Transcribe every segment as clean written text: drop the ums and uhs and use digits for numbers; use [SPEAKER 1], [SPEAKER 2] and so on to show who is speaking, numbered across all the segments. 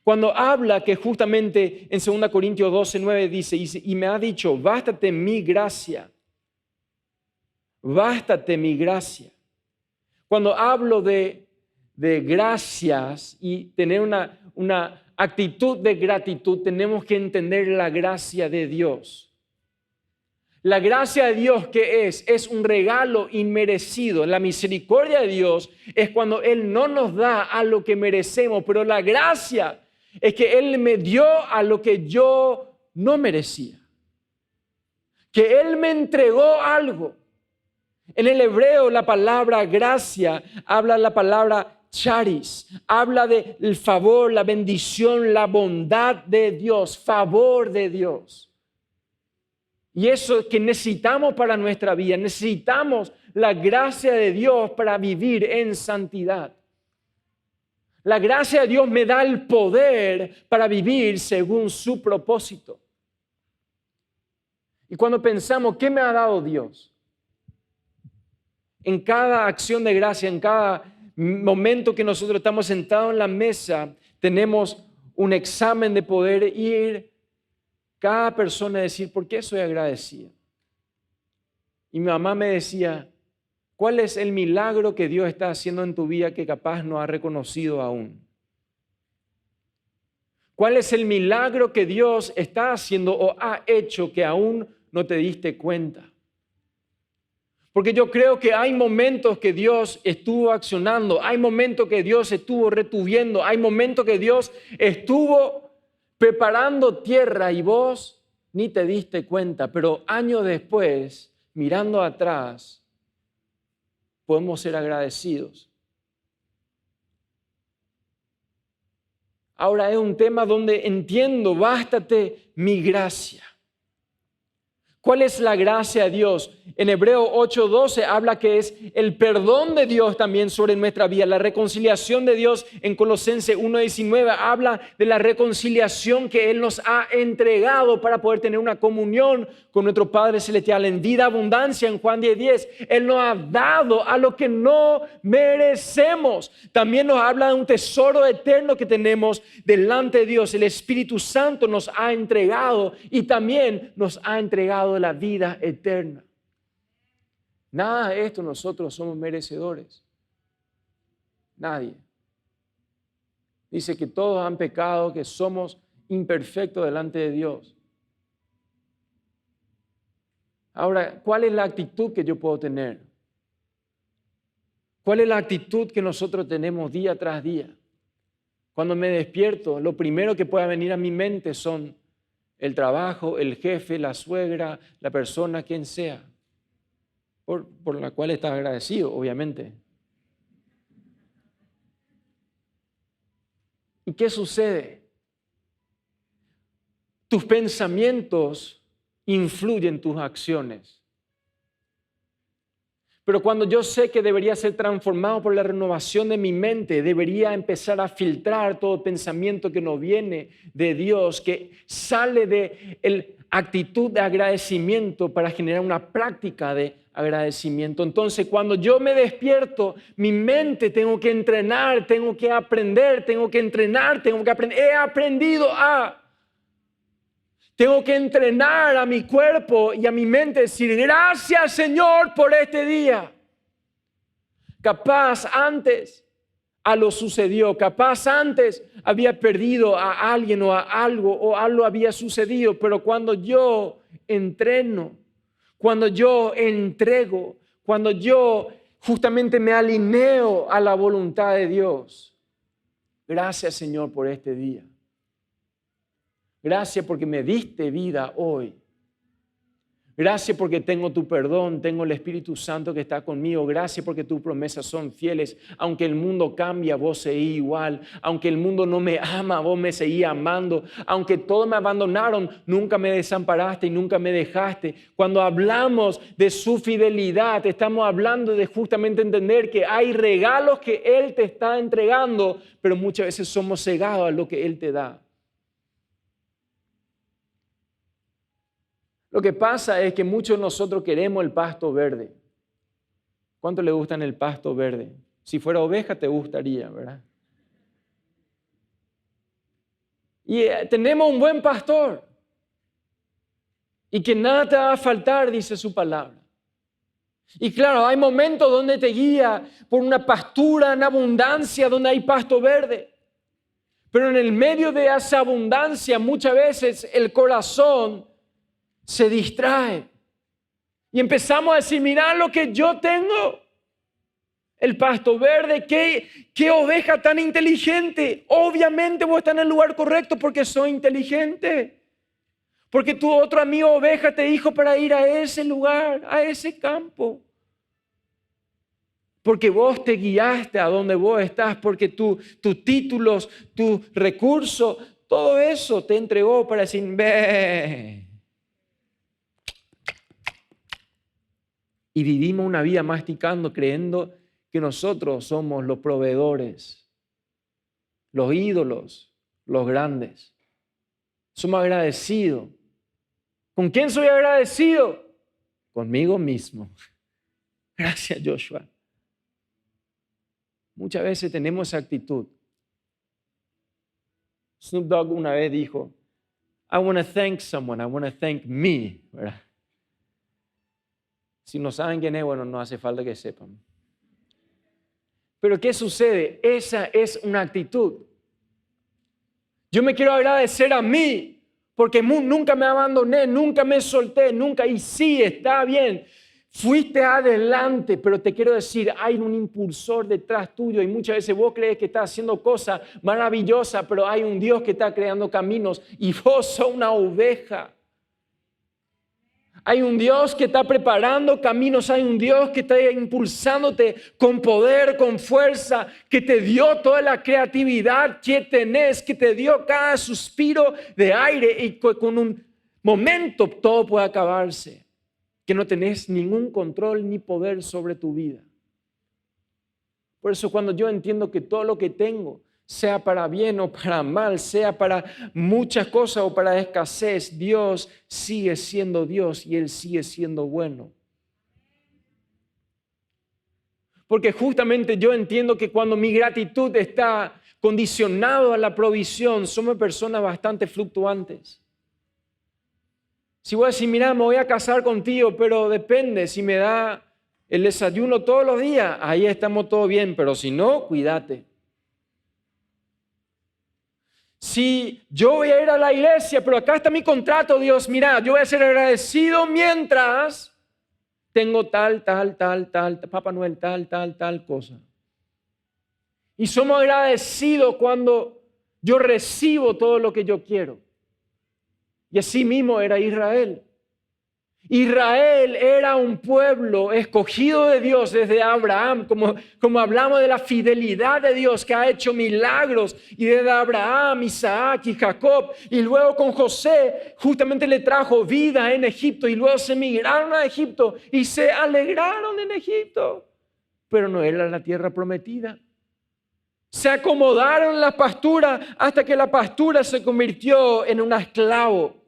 [SPEAKER 1] Cuando habla que justamente en 2 Corintios 12:9 dice, y me ha dicho, bástate mi gracia. Bástate mi gracia. Cuando hablo de gracias y tener una actitud de gratitud, tenemos que entender la gracia de Dios. La gracia de Dios, ¿qué es? Es un regalo inmerecido. La misericordia de Dios es cuando Él no nos da a lo que merecemos, pero la gracia es que Él me dio a lo que yo no merecía. Que Él me entregó algo. En el hebreo la palabra gracia habla la palabra charis, habla del favor, la bendición, la bondad de Dios, favor de Dios. Y eso que necesitamos para nuestra vida, necesitamos la gracia de Dios para vivir en santidad. La gracia de Dios me da el poder para vivir según su propósito. Y cuando pensamos, ¿qué me ha dado Dios? En cada acción de gracia, en cada momento que nosotros estamos sentados en la mesa, tenemos un examen de poder ir cada persona a decir, ¿por qué soy agradecido? Y mi mamá me decía, ¿cuál es el milagro que Dios está haciendo en tu vida que capaz no has reconocido aún? ¿Cuál es el milagro que Dios está haciendo o ha hecho que aún no te diste cuenta? Porque yo creo que hay momentos que Dios estuvo accionando, hay momentos que Dios estuvo retuviendo, hay momentos que Dios estuvo preparando tierra y vos ni te diste cuenta, pero años después, mirando atrás, podemos ser agradecidos. Ahora es un tema donde entiendo, bástate mi gracia. ¿Cuál es la gracia de Dios? En Hebreo 8:12 habla que es el perdón de Dios también sobre nuestra vida. La reconciliación de Dios en Colosenses 1:19 habla de la reconciliación que Él nos ha entregado para poder tener una comunión con nuestro Padre Celestial. En vida abundancia en Juan 10:10, Él nos ha dado a lo que no merecemos. También nos habla de un tesoro eterno que tenemos delante de Dios. El Espíritu Santo nos ha entregado y también nos ha entregado la vida eterna. Nada de esto nosotros somos merecedores. Nadie. Dice que todos han pecado, que somos imperfectos delante de Dios. Ahora, ¿cuál es la actitud que yo puedo tener? ¿Cuál es la actitud que nosotros tenemos día tras día? Cuando me despierto, lo primero que pueda venir a mi mente son el trabajo, el jefe, la suegra, la persona, quien sea, por la cual estás agradecido, obviamente. ¿Y qué sucede? Tus pensamientos influyen tus acciones. Pero cuando yo sé que debería ser transformado por la renovación de mi mente, debería empezar a filtrar todo pensamiento que no viene de Dios, que sale de la actitud de agradecimiento para generar una práctica de agradecimiento. Entonces, cuando yo me despierto, mi mente tengo que entrenar, tengo que aprender, tengo que entrenar, tengo que aprender. Tengo que entrenar a mi cuerpo y a mi mente, decir gracias Señor por este día. Capaz antes algo sucedió, capaz antes había perdido a alguien o a algo había sucedido, pero cuando yo entreno, cuando yo entrego, cuando yo justamente me alineo a la voluntad de Dios, gracias Señor por este día. Gracias porque me diste vida hoy. Gracias porque tengo tu perdón, tengo el Espíritu Santo que está conmigo. Gracias porque tus promesas son fieles. Aunque el mundo cambia, vos seguís igual. Aunque el mundo no me ama, vos me seguís amando. Aunque todos me abandonaron, nunca me desamparaste y nunca me dejaste. Cuando hablamos de su fidelidad, estamos hablando de justamente entender que hay regalos que Él te está entregando, pero muchas veces somos cegados a lo que Él te da. Lo que pasa es que muchos de nosotros queremos el pasto verde. ¿Cuánto le gustan el pasto verde? Si fuera oveja te gustaría, ¿verdad? Y tenemos un buen pastor. Y que nada te va a faltar, dice su palabra. Y claro, hay momentos donde te guía por una pastura en abundancia, donde hay pasto verde. Pero en el medio de esa abundancia, muchas veces el corazón se distrae. Y empezamos a decir, mirá lo que yo tengo. El pasto verde, qué oveja tan inteligente. Obviamente vos estás en el lugar correcto porque soy inteligente. Porque tu otro amigo oveja te dijo para ir a ese lugar, a ese campo. Porque vos te guiaste a donde vos estás, porque tus títulos, tus recursos, todo eso te entregó para decir, ve. Y vivimos una vida masticando, creyendo que nosotros somos los proveedores, los ídolos, los grandes. Somos agradecidos. ¿Con quién soy agradecido? Conmigo mismo. Gracias, Joshua. Muchas veces tenemos esa actitud. Snoop Dogg una vez dijo, I want to thank someone, I want to thank me. ¿Verdad? Si no saben quién es, bueno, no hace falta que sepan. Pero ¿qué sucede? Esa es una actitud. Yo me quiero agradecer a mí, porque nunca me abandoné, nunca me solté, nunca. Y sí, está bien, fuiste adelante, pero te quiero decir, hay un impulsor detrás tuyo y muchas veces vos crees que estás haciendo cosas maravillosas, pero hay un Dios que está creando caminos y vos sos una oveja. Hay un Dios que está preparando caminos, hay un Dios que está impulsándote con poder, con fuerza, que te dio toda la creatividad que tenés, que te dio cada suspiro de aire y con un momento todo puede acabarse, que no tenés ningún control ni poder sobre tu vida. Por eso cuando yo entiendo que todo lo que tengo, sea para bien o para mal, sea para muchas cosas o para escasez, Dios sigue siendo Dios y Él sigue siendo bueno. Porque justamente yo entiendo que cuando mi gratitud está condicionado a la provisión, somos personas bastante fluctuantes. Si voy a decir, mira, me voy a casar contigo, pero depende, si me da el desayuno todos los días, ahí estamos todo bien, pero si no, cuídate. Si yo voy a ir a la iglesia, pero acá está mi contrato, Dios, mira, yo voy a ser agradecido mientras tengo tal, Papá Noel, tal cosa. Y somos agradecidos cuando yo recibo todo lo que yo quiero. Y así mismo era Israel. Israel era un pueblo escogido de Dios desde Abraham, como hablamos de la fidelidad de Dios que ha hecho milagros, y desde Abraham, Isaac y Jacob, y luego con José justamente le trajo vida en Egipto, y luego se emigraron a Egipto y se alegraron en Egipto, pero no era la tierra prometida. Se acomodaron en la pastura hasta que la pastura se convirtió en un esclavo,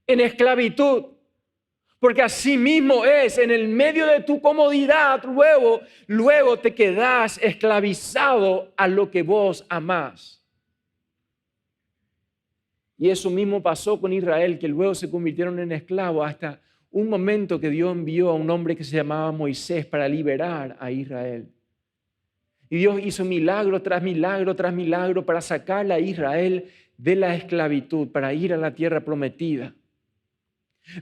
[SPEAKER 1] en esclavitud. Porque así mismo es, en el medio de tu comodidad, luego te quedas esclavizado a lo que vos amás. Y eso mismo pasó con Israel, que luego se convirtieron en esclavos hasta un momento que Dios envió a un hombre que se llamaba Moisés para liberar a Israel. Y Dios hizo milagro tras milagro tras milagro para sacar a Israel de la esclavitud, para ir a la tierra prometida.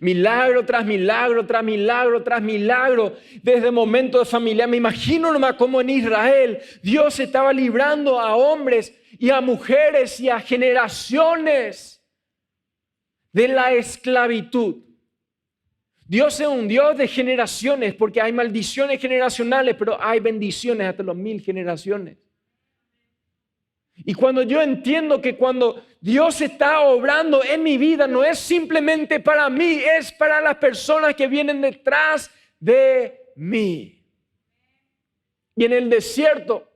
[SPEAKER 1] Milagro tras milagro, tras milagro, tras milagro, desde momentos de familia. Me imagino nomás cómo en Israel Dios estaba librando a hombres y a mujeres y a generaciones de la esclavitud. Dios es un Dios de generaciones, porque hay maldiciones generacionales, pero hay bendiciones hasta las 1000 generaciones. Y cuando yo entiendo que cuando Dios está obrando en mi vida, no es simplemente para mí, es para las personas que vienen detrás de mí. Y en el desierto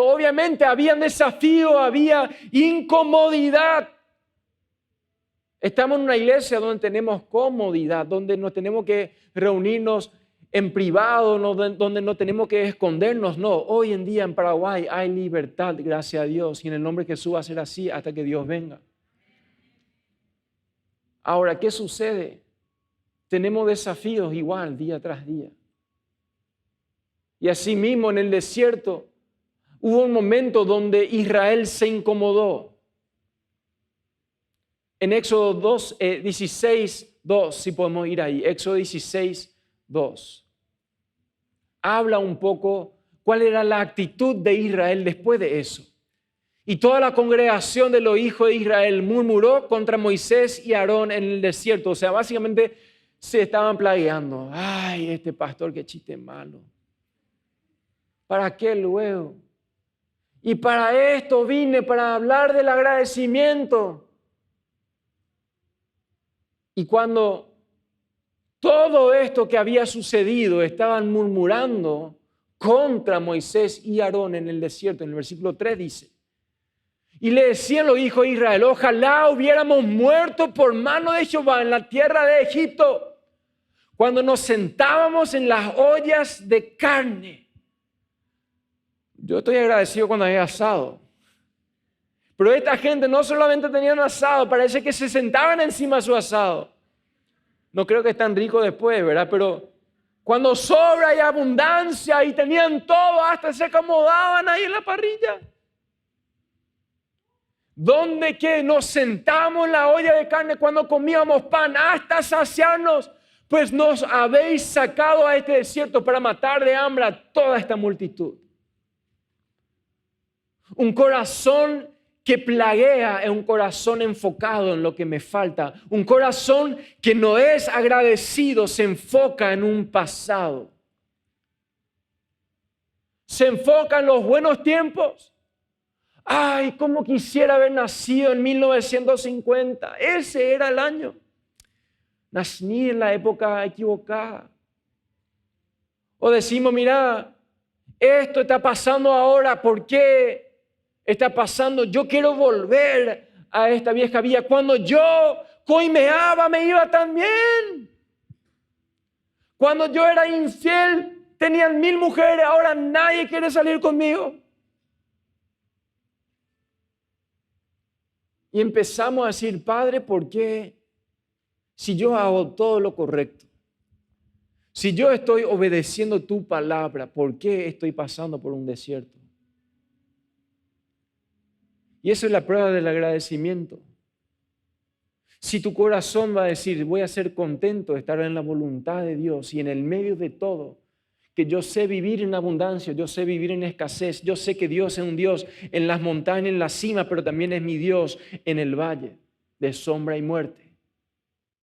[SPEAKER 1] obviamente había desafío, había incomodidad. Estamos en una iglesia donde tenemos comodidad, donde no tenemos que reunirnos en privado, no, donde no tenemos que escondernos. No, hoy en día en Paraguay hay libertad, gracias a Dios. Y en el nombre de Jesús va a ser así hasta que Dios venga. Ahora, ¿qué sucede? Tenemos desafíos igual día tras día. Y así mismo en el desierto hubo un momento donde Israel se incomodó. En Éxodo 16, 2, si podemos ir ahí, Éxodo 16, 2. Habla un poco cuál era la actitud de Israel después de eso. Y toda la congregación de los hijos de Israel murmuró contra Moisés y Aarón en el desierto. O sea, básicamente se estaban plagueando. Ay, este pastor, qué chiste malo. ¿Para qué luego? Y para esto vine, para hablar del agradecimiento. Y cuando todo esto que había sucedido, estaban murmurando contra Moisés y Aarón en el desierto. En el versículo 3 dice, y le decían los hijos de Israel, ojalá hubiéramos muerto por mano de Jehová en la tierra de Egipto, cuando nos sentábamos en las ollas de carne. Yo estoy agradecido cuando hay asado. Pero esta gente no solamente tenían asado, parece que se sentaban encima de su asado. No creo que es tan rico después, ¿verdad? Pero cuando sobra y abundancia y tenían todo, hasta se acomodaban ahí en la parrilla. ¿Dónde que nos sentamos en la olla de carne cuando comíamos pan hasta saciarnos? Pues nos habéis sacado a este desierto para matar de hambre a toda esta multitud. Un corazón que plaguea es un corazón enfocado en lo que me falta. Un corazón que no es agradecido se enfoca en un pasado. Se enfoca en los buenos tiempos. Ay, cómo quisiera haber nacido en 1950. Ese era el año. Nací en la época equivocada. O decimos, mira, esto está pasando ahora, ¿por qué está pasando? Yo quiero volver a esta vieja vida. Cuando yo coimeaba, me iba tan bien. Cuando yo era infiel, tenían 1000 mujeres, ahora nadie quiere salir conmigo. Y empezamos a decir, Padre, ¿por qué? Si yo hago todo lo correcto, si yo estoy obedeciendo tu palabra, ¿por qué estoy pasando por un desierto? Y eso es la prueba del agradecimiento. Si tu corazón va a decir, voy a ser contento de estar en la voluntad de Dios y en el medio de todo, que yo sé vivir en abundancia, yo sé vivir en escasez, yo sé que Dios es un Dios en las montañas, en la cima, pero también es mi Dios en el valle de sombra y muerte.